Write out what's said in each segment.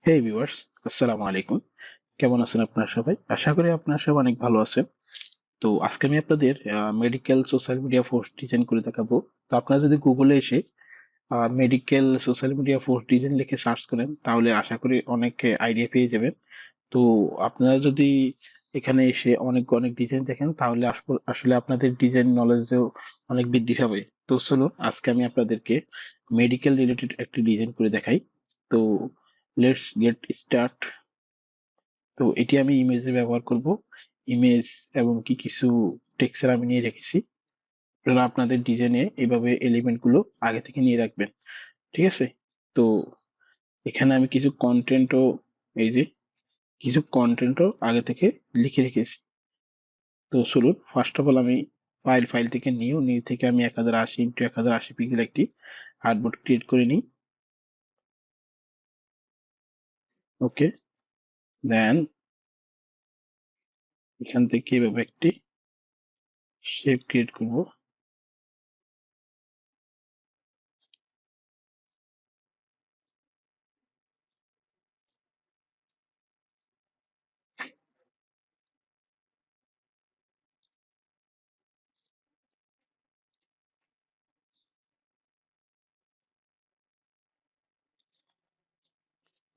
হেই viewers, আসসালামু আলাইকুম। কেমন আছেন আপনারা সবাই? আশা করি আপনারা সবাই অনেক ভালো আছেন। তো আজকে আমি আপনাদের medical social media post design করে দেখাবো। তো আপনারা যদি গুগলে এসে medical social media post design লিখে সার্চ করেন তাহলে আশা করি অনেক আইডিয়া পেয়ে যাবেন। তো আপনারা যদি এখানে এসে অনেক অনেক ডিজাইন দেখেন তাহলে আসলে আপনাদের ডিজাইন নলেজও অনেক বৃদ্ধি পাবে। তো চলুন আজকে আমি আপনাদেরকে মেডিকেল রিলেটেড একটি ডিজাইন করে দেখাই। তো লেটস গেট স্টার্ট। তো এটি আমি ইমেজে ব্যবহার করব। ইমেজ এবং কি কিছু টেক্সচার আমি নিয়ে রেখেছি। আপনারা আপনাদের ডিজাইনে এইভাবে এলিমেন্ট গুলো আগে থেকে নিয়ে রাখবেন। ঠিক আছে? তো এখানে আমি কিছু কন্টেন্টও এই যে কিছু কন্টেন্টও আগে থেকে লিখে রেখেছি। তো চলুন ফার্স্ট অফ অল আমি ফাইল থেকে নিউ থেকে আমি 1080 ইন্টু 1080 পিক্সেল একটি আর্টবোর্ড ক্রিয়েট করে নিই। ওকে, দেন এখান থেকে এভাবে একটি শেপ ক্রিয়েট করব।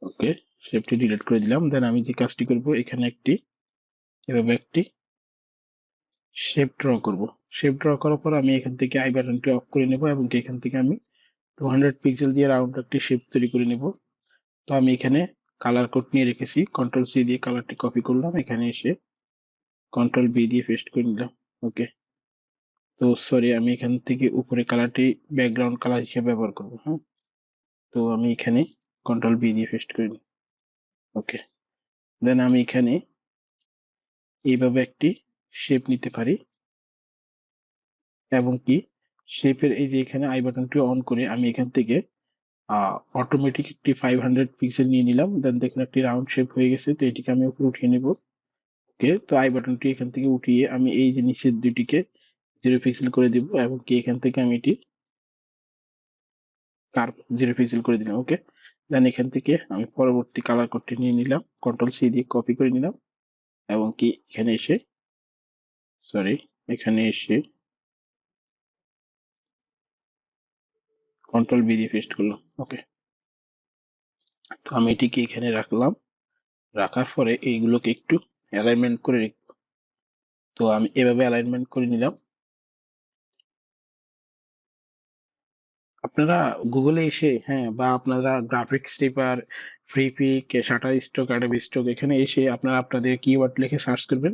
ওকে, শেপটি ডিলিট করে দিলাম। দেন আমি যে কাজটি করব এখানে এভাবে একটি শেপ ড্র করব। শেপ ড্র করার পর আমি এখান থেকে আই বাটনটি অফ করে নেব এবং এখান থেকে আমি 200 পিক্সেল দিয়ে রাউন্ড একটি শেপ তৈরি করে নেব। তো আমি এখানে কালার কোড নিয়ে রেখেছি, কন্ট্রোল সি দিয়ে কালারটি কপি করলাম, এখানে এসে কন্ট্রোল বি দিয়ে পেস্ট করে নিলাম। ওকে, তো সরি আমি এখান থেকে উপরে কালারটি ব্যাকগ্রাউন্ড কালার হিসেবে ব্যবহার করব। হ্যাঁ, তো আমি এখানে কন্ট্রোল বি দিয়ে পেস্ট করে নিই। ওকে, দেন আমি এখানে এইভাবে একটি শেপ নিতে পারি এবং কি শেপের এই যে এখানে আই বাটনটি অন করে আমি এখান থেকে অটোমেটিক একটি 500 পিক্সেল নিয়ে নিলাম। দেন দেখুন একটি রাউন্ড শেপ হয়ে গেছে। তো এটিকে আমি উপরে উঠিয়ে নেব। ওকে, তো আই বাটনটি এখান থেকে উঠিয়ে আমি এই যে নিচের দুইটিকে 0 পিক্সেল করে দিব এবং কি এখান থেকে আমি এটি কার্ভ 0 পিক্সেল করে দিলাম। ওকে, দেন এখান থেকে আমি পরবর্তী কালার কোডটি নিয়ে নিলাম, কন্ট্রোল সি দিয়ে কপি করে নিলাম এবং কি এখানে এসে সরি এখানে এসে কন্ট্রোল বি দিয়ে পেস্ট করলাম। ওকে, তো আমি এটিকে এখানে রাখলাম। রাখার পরে এইগুলোকে একটু অ্যালাইনমেন্ট করে তো আমি এভাবে অ্যালাইনমেন্ট করে নিলাম। আপনারা গুগলে এসে হ্যাঁ বা আপনারা গ্রাফিক্স টেপার, Freepik, Shutterstock, Adobe Stock এখানে এসে আপনারা আপনাদের কিওয়ার্ড লিখে সার্চ করবেন।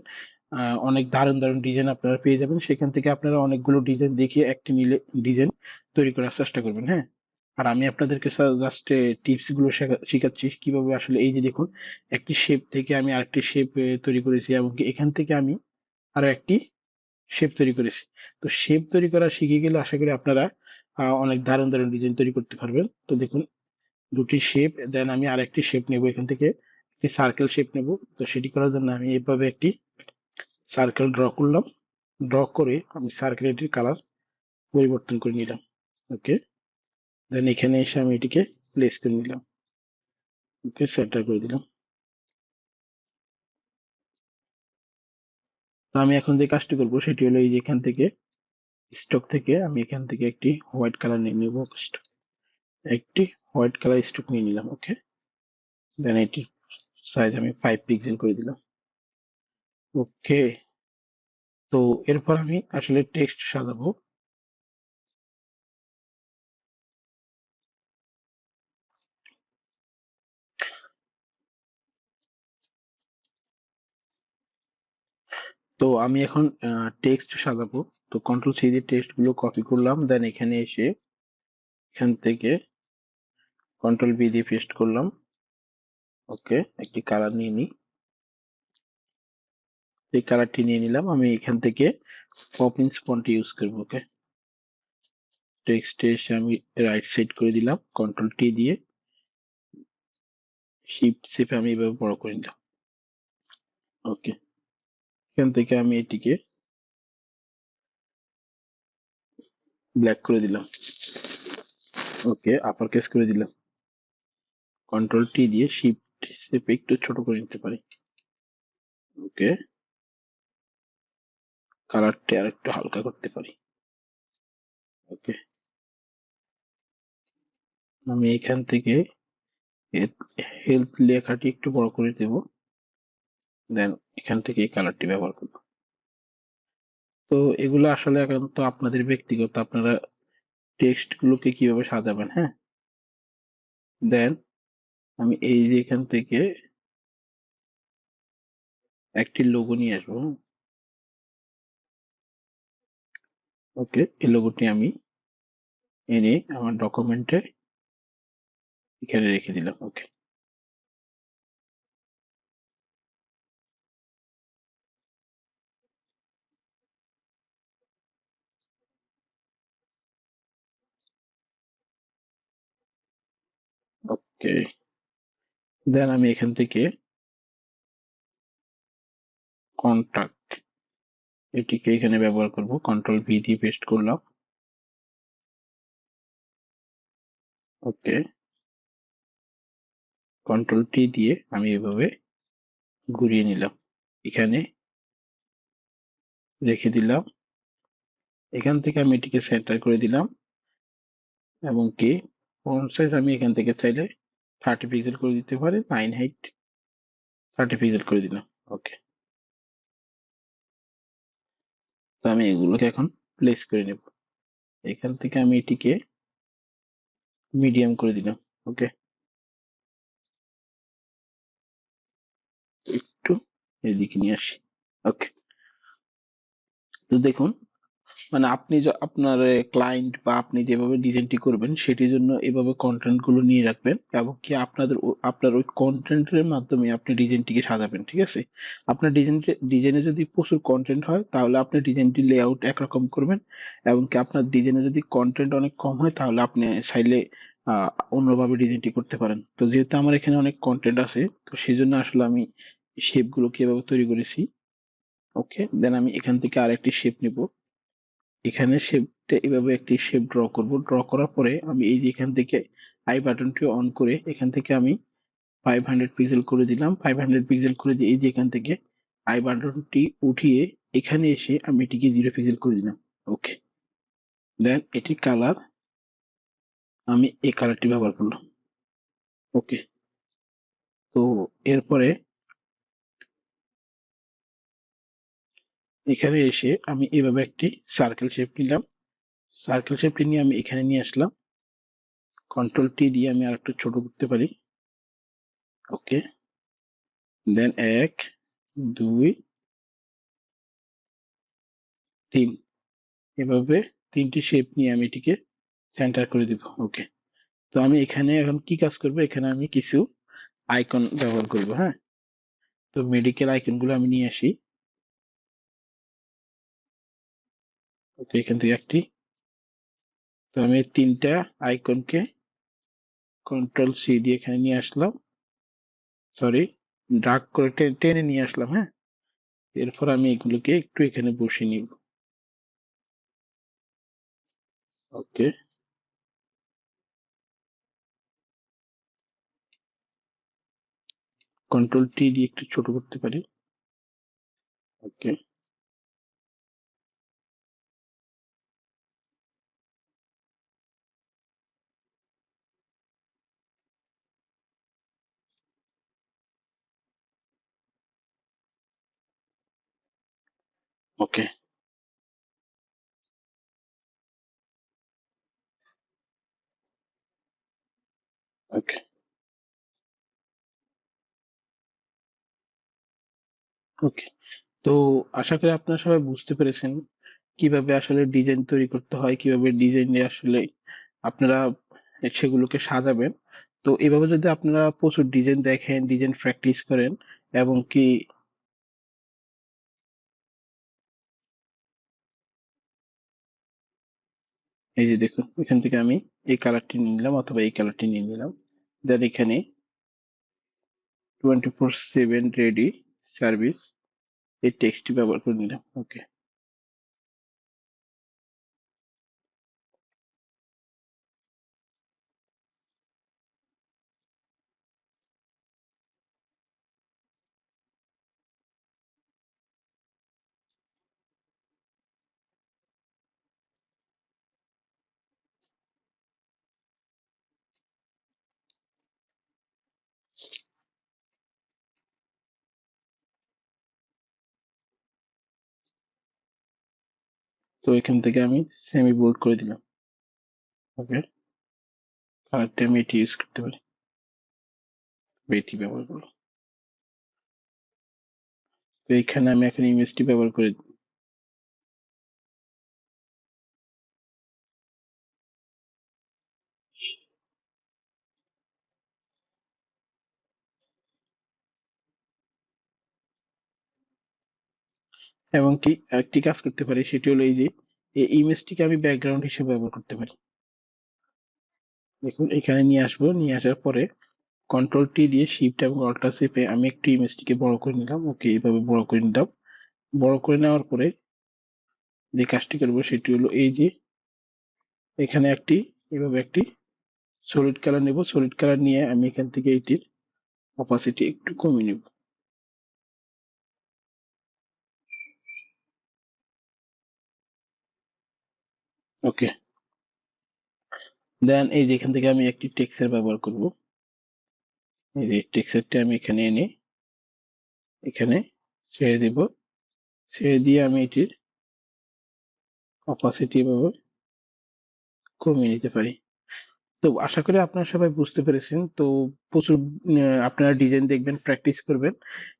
অনেক দারুণ দারুণ ডিজাইন আপনারা পেয়ে যাবেন। সেখান থেকে আপনারা অনেকগুলো ডিজাইন দেখিয়ে একটি নিলে ডিজাইন তৈরি করার চেষ্টা করবেন। হ্যাঁ, আর আমি আপনাদেরকে জাস্ট টিপস গুলো শিখাচ্ছি কিভাবে আসলে এই যে দেখুন একটি শেপ থেকে আমি আরেকটি শেপ তৈরি করেছি এবং কি এখান থেকে আমি আরো একটি শেপ তৈরি করেছি। তো শেপ তৈরি করা শিখে গেলে আশা করি আপনারা অনেক দারুণ দারুণ ডিজাইন তৈরি করতে পারবেন। তো দেখুন দুটি শেপ, দেন আমি আরেকটি শেপ নেব, এখান থেকে একটি সার্কেল শেপ নেব। তো সেটি করার জন্য আমি এভাবে একটি সার্কেল ড্র করলাম। ড্র করে আমি সার্কেলটির কালার পরিবর্তন করে নিলাম। ওকে, দেন এখানে এসে আমি এটিকে প্লেস করে নিলাম। ওকে, সেন্টার করে দিলাম। তো আমি এখন যে কাজটি করব সেটি হলো এই যে এখান থেকে স্টক থেকে আমি এখান থেকে একটি হোয়াইট কালার নিয়ে নেব। একটি হোয়াইট কালার স্টক নিয়ে নিলাম। ওকে, দেন এটির সাইজ আমি 5 পিক্সেল করে দিলাম। ওকে, তো এরপর আমি আসলে টেক্সট সাজাবো। তো আমি এখন টেক্সট সাজাবো। তো কন্ট্রোল সি দিয়ে টেক্সট গুলো কপি করলাম, দেন এখানে এসে এখান থেকে কন্ট্রোল বি দিয়ে পেস্ট করলাম। ওকে, একটি কালার নিয়ে নিই। এই কালারটি নিয়ে নিলাম। আমি এখান থেকে পপিন্স ফন্ট ইউজ করবো। ওকে, টেক্সটে এসে আমি রাইট সাইড করে দিলাম, কন্ট্রোল টি দিয়ে শিফট চেপে আমি এভাবে বড় করে নিলাম। ওকে, এখান থেকে আমি এটিকে ব্ল্যাক করে দিলাম। ওকে, আপার কেস করে দিলাম, কন্ট্রোল টি দিয়ে শিফট শেপে একটু ছোট করে নিতে পারি। ওকে, কালারটা আর একটু হালকা করতে পারি। ওকে, আমি এখান থেকে হেলথ লেখাটি একটু বড় করে দেব, দেন এখান থেকে এই কালারটি ব্যবহার করব। তো এগুলো আসলে একান্ত আপনাদের ব্যক্তিগত, আপনারা টেক্সট গুলোকে কিভাবে সাজাবেন। হ্যাঁ, দেন আমি এই যে এখান থেকে একটি লোগো নিয়ে আসবো। ওকে, এই লোগোটি আমি এনে আমার ডকুমেন্টে এখানে রেখে দিলাম। ওকে, ওকে, দেন আমি এখান থেকে কন্টাক্ট এটিকে এখানে ব্যবহার করব, কন্ট্রোল ভি দিয়ে পেস্ট করলাম। ওকে, কন্ট্রোল টি দিয়ে আমি এভাবে ঘুরিয়ে নিলাম, এখানে রেখে দিলাম। এখান থেকে আমি এটিকে সেন্টার করে দিলাম এবং কি ফন্ট সাইজ আমি এখান থেকে চাইলে 30 পিক্সেল করে দিতে পারি, 9 হাইট 30 পিক্সেল করে দিলাম। ওকে, তো আমি এগুলোকে এখন প্লেস করে নেব। এখান থেকে আমি এটিকে মিডিয়াম করে দিলাম। ওকে, একটু এদিকে নিয়ে আসি। ওকে, তো দেখুন, মানে আপনি আপনার ক্লায়েন্ট বা আপনি যেভাবে ডিজাইনটি করবেন সেটির জন্য এভাবে কন্টেন্ট গুলো নিয়ে রাখবেন এবং কি আপনার ওই কন্টেন্টের মাধ্যমে আপনি ডিজাইনটিকে সাজাবেন। ঠিক আছে, আপনার ডিজাইনে যদি প্রচুর কন্টেন্ট হয় তাহলে আপনি ডিজাইনটি লেআউট একরকম করবেন, এবং কি আপনার ডিজাইনে যদি কন্টেন্ট অনেক কম হয় তাহলে আপনি চাইলে আহ অন্যভাবে ডিজাইনটি করতে পারেন। তো যেহেতু আমার এখানে অনেক কন্টেন্ট আছে, তো সেই জন্য আসলে আমি শেপ গুলোকে এভাবে তৈরি করেছি। ওকে, দেন আমি এখান থেকে আরেকটি শেপ নিব, এখানে শেপটা এভাবে একটি শেপ ড্র করব। ড্র করার পরে আমি এই যে এখান থেকে আই বাটনটি অন করে এখান থেকে আমি 500 পিক্সেল করে দিলাম। 500 পিক্সেল করে দিয়ে এই যে এখান থেকে আই বাটনটি উঠিয়ে এখানে এসে আমি এটিকে 0 পিক্সেল করে দিলাম। ওকে, দেন এটি কালার, আমি এই কালারটি ব্যবহার করলাম। ওকে, তো এরপরে এখানে এসে আমি এভাবে একটি সার্কেল শেপ নিলাম। সার্কেল শেপটি নিয়ে আমি এখানে নিয়ে আসলাম, কন্ট্রোল টি দিয়ে আমি আরেকটু ছোট করতে পারি। ওকে, দেন 1 2 3 এভাবে তিনটি শেপ নিয়ে আমি এটিকে সেন্টার করে দিব। ওকে, তো আমি এখানে এখন কি কাজ করব, এখানে আমি কিছু আইকন ব্যবহার করব। হ্যাঁ, তো মেডিকেল আইকন গুলো আমি নিয়ে আসি। ওকে, এখান থেকে একটি, তো আমি এই তিনটা আইকনকে কন্ট্রোল সি দিয়ে এখানে নিয়ে আসলাম, সরি ড্রাগ করে টেনে নিয়ে আসলাম। হ্যাঁ, এরপর আমি এগুলোকে একটু এখানে বসিয়ে নিব। ওকে, কন্ট্রোল টি দিয়ে একটু ছোট করতে পারি। ওকে, ওকে, ওকে, ওকে, তো আশা করি আপনারা সবাই বুঝতে পেরেছেন কিভাবে আসলে ডিজাইন তৈরি করতে হয়, কিভাবে ডিজাইনে আসলে আপনারা সেগুলোকে সাজাবেন। তো এভাবে যদি আপনারা প্রচুর ডিজাইন দেখেন, ডিজাইন প্র্যাকটিস করেন এবং কি এই যে দেখুন, এখান থেকে আমি এই কালারটি নিয়ে নিলাম অথবা এই কালারটি নিয়ে নিলাম, দেন এখানে 24/7 রেডি সার্ভিস এই টেক্সটটি ব্যবহার করে নিলাম। ওকে, তো এখান থেকে আমি সেমি বোল্ড করে দিলাম। ওকে, কালারটা আমি এটি ইউজ করতে পারি, এটি ব্যবহার করলাম। তো এখানে আমি এখন ইমেজটি ব্যবহার করে দিই। এবং কি একটি কাজ করতে পারি, সেটি হলো এই যে এই ইমেজটিকে আমি ব্যাকগ্রাউন্ড হিসেবে ব্যবহার করতে পারি। দেখুন এখানে নিয়ে আসবো, নিয়ে আসার পরে কন্ট্রোল টি দিয়ে শিফট এবং অল্টার চেপে আমি একটু ইমেজটিকে বড় করে নিলাম। ওকে, এইভাবে বড় করে নিলাম। বড় করে নেওয়ার পরে যে কাজটি করবো সেটি হলো এই যে এখানে এইভাবে একটি সলিড কালার নেব। সলিড কালার নিয়ে আমি এখান থেকে এটির অপাসিটি একটু কমিয়ে নেব। ওকে, দেন এই যে এখান থেকে আমি একটি টেক্সচার ব্যবহার করব। এই যে টেক্সচারটা আমি এখানে এনে এখানে ছেড়ে দেব। ছেড়ে দিয়ে আমি এটির অপাসিটি এভাবে কমিয়ে নিতে পারি। তো আশা করি আপনারা সবাই বুঝতে পেরেছেন। তো প্রচুর আপনারা ডিজাইন দেখবেন, প্র্যাকটিস করবেন,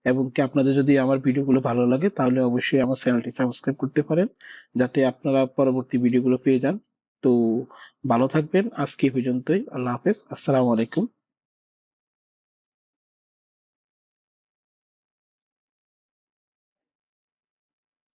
এবং কি আপনাদের যদি আমার ভিডিওগুলো ভালো লাগে তাহলে অবশ্যই আমার চ্যানেলটি সাবস্ক্রাইব করতে পারেন, যাতে আপনারা পরবর্তী ভিডিওগুলো পেয়ে যান। তো ভালো থাকবেন, আজকে এই পর্যন্তই। আল্লাহ হাফেজ, আসসালামু আলাইকুম।